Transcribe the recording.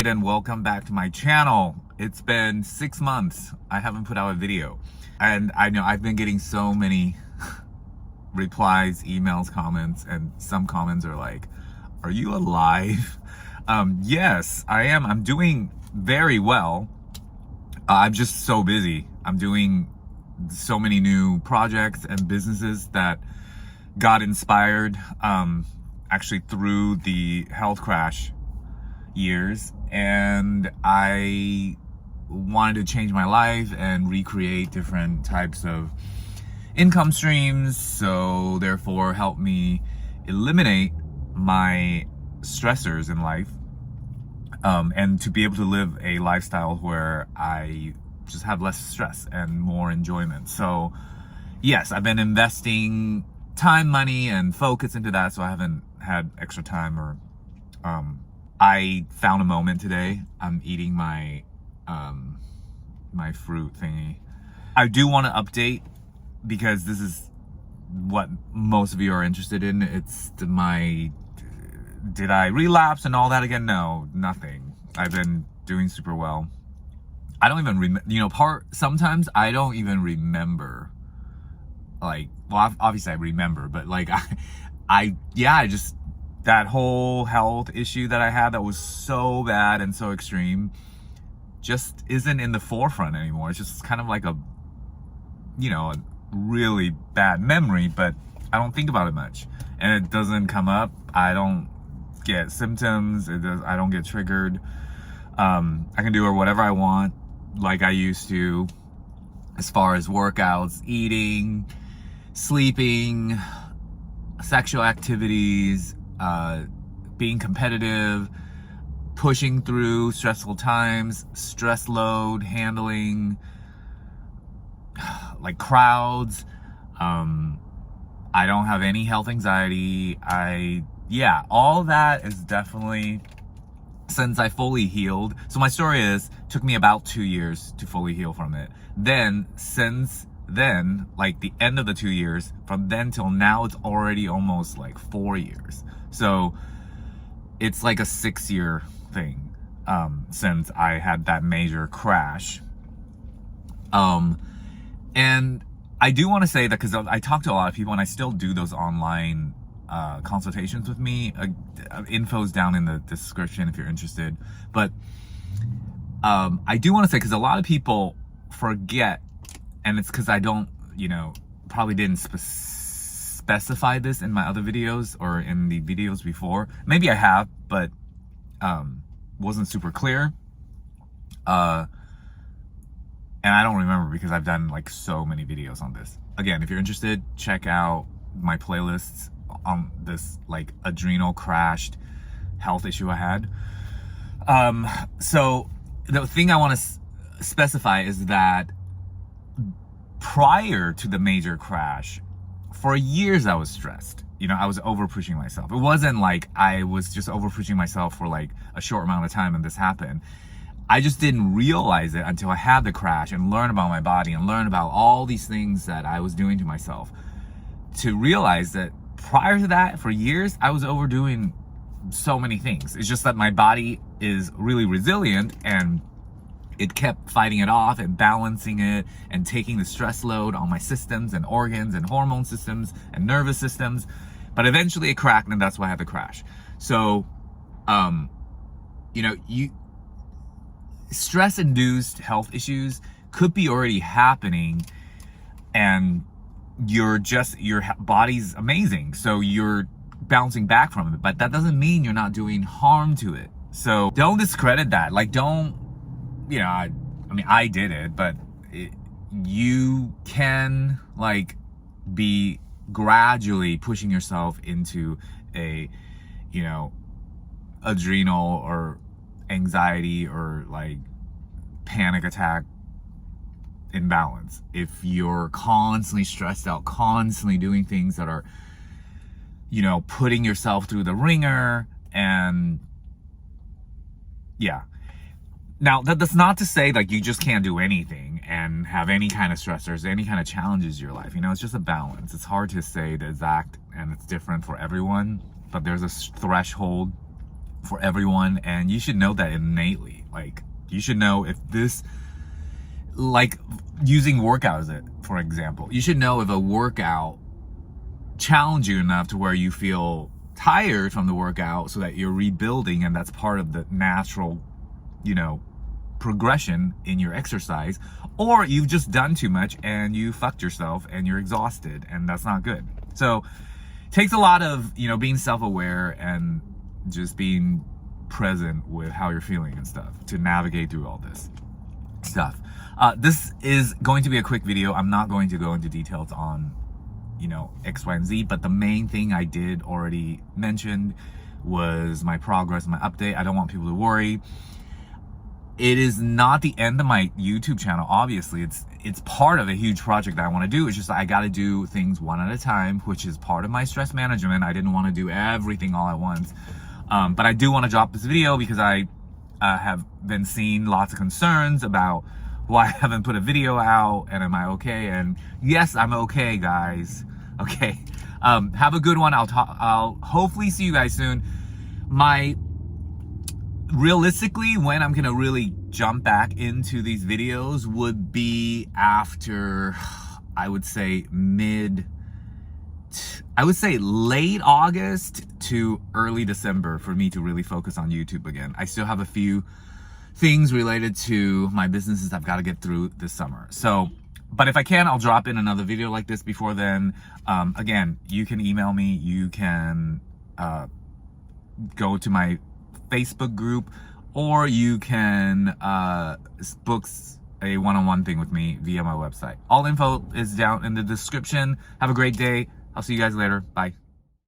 And welcome back to my channel. It's been 6 months. I haven't put out a video. And I know I've been getting so many replies, emails, comments, and some comments are like, are you alive? Yes, I am. I'm doing very well. I'm just so busy. I'm doing so many new projects and businesses that got inspired actually through the health crash years, and I wanted to change my life and recreate different types of income streams, so therefore help me eliminate my stressors in life, and to be able to live a lifestyle where I just have less stress and more enjoyment. So yes, I've been investing time, money, and focus into that, so I haven't had extra time. Or I found a moment today. I'm eating my my fruit thingy. I do want to update because this is what most of you are interested in. It's did I relapse and all that again? No, nothing. I've been doing super well. I don't even remember, sometimes I don't even remember, like, well, obviously I remember, but like, I just, that whole health issue that I had that was so bad and so extreme just isn't in the forefront anymore. It's just kind of like a really bad memory, but I don't think about it much, and it doesn't come up. I don't get symptoms. I don't get triggered. I can do whatever I want like I used to, as far as workouts, eating, sleeping, sexual activities, being competitive, pushing through stressful times, stress load, handling like crowds. I don't have any health anxiety. All that is definitely, since I fully healed. So my story is, took me about 2 years to fully heal from it. Then since then, like the end of the 2 years, from then till now, it's already almost like 4 years. So it's like a 6-year thing since I had that major crash. And I do want to say that, because I talk to a lot of people and I still do those online consultations with me. Info's down in the description if you're interested. But I do want to say, because a lot of people forget, and it's because I don't, probably didn't specify this in my other videos or in the videos before. Maybe I have, but wasn't super clear. And I don't remember because I've done like so many videos on this. Again, if you're interested, check out my playlists on this like adrenal crashed health issue I had. So the thing I want to specify is that prior to the major crash, for years I was stressed. I was over pushing myself. It wasn't like I was just over pushing myself for like a short amount of time and this happened. I just didn't realize it until I had the crash and learn about my body and learn about all these things that I was doing to myself, to realize that prior to that, for years, I was overdoing so many things. It's just that my body is really resilient, and it kept fighting it off and balancing it and taking the stress load on my systems and organs and hormone systems and nervous systems. But eventually it cracked, and that's why I had the crash. So, stress-induced health issues could be already happening, and your body's amazing, so you're bouncing back from it, but that doesn't mean you're not doing harm to it. So don't discredit that. Like, don't, I mean, I did it, but you can like be gradually pushing yourself into a, adrenal or anxiety or like panic attack imbalance. If you're constantly stressed out, constantly doing things that are, putting yourself through the ringer, and now that's not to say like you just can't do anything and have any kind of stressors, any kind of challenges in your life. It's just a balance. It's hard to say the exact, and it's different for everyone, but there's a threshold for everyone, and you should know that innately. Like, you should know if this, like using workouts for example, you should know if a workout challenge you enough to where you feel tired from the workout so that you're rebuilding, and that's part of the natural, progression in your exercise, or you've just done too much and you fucked yourself and you're exhausted, and that's not good. So it takes a lot of, being self-aware and just being present with how you're feeling and stuff to navigate through all this stuff. This is going to be a quick video. I'm not going to go into details on X, Y, and Z, but the main thing I did already mentioned was my progress, my update. I don't want people to worry. It is not the end of my YouTube channel. Obviously, it's part of a huge project that I want to do. It's just I got to do things one at a time, which is part of my stress management. I didn't want to do everything all at once, but I do want to drop this video because I have been seeing lots of concerns about why I haven't put a video out, and am I okay? And yes, I'm okay, guys. Okay. Have a good one. I'll hopefully see you guys soon. Realistically, when I'm gonna really jump back into these videos would be after, I would say late August to early December for me to really focus on YouTube again. I still have a few things related to my businesses I've got to get through this summer. So, but if I can, I'll drop in another video like this before then. Again, you can email me, you can go to my Facebook group, or you can book a one-on-one thing with me via my website. All info is down in the description. Have a great day. I'll see you guys later. Bye.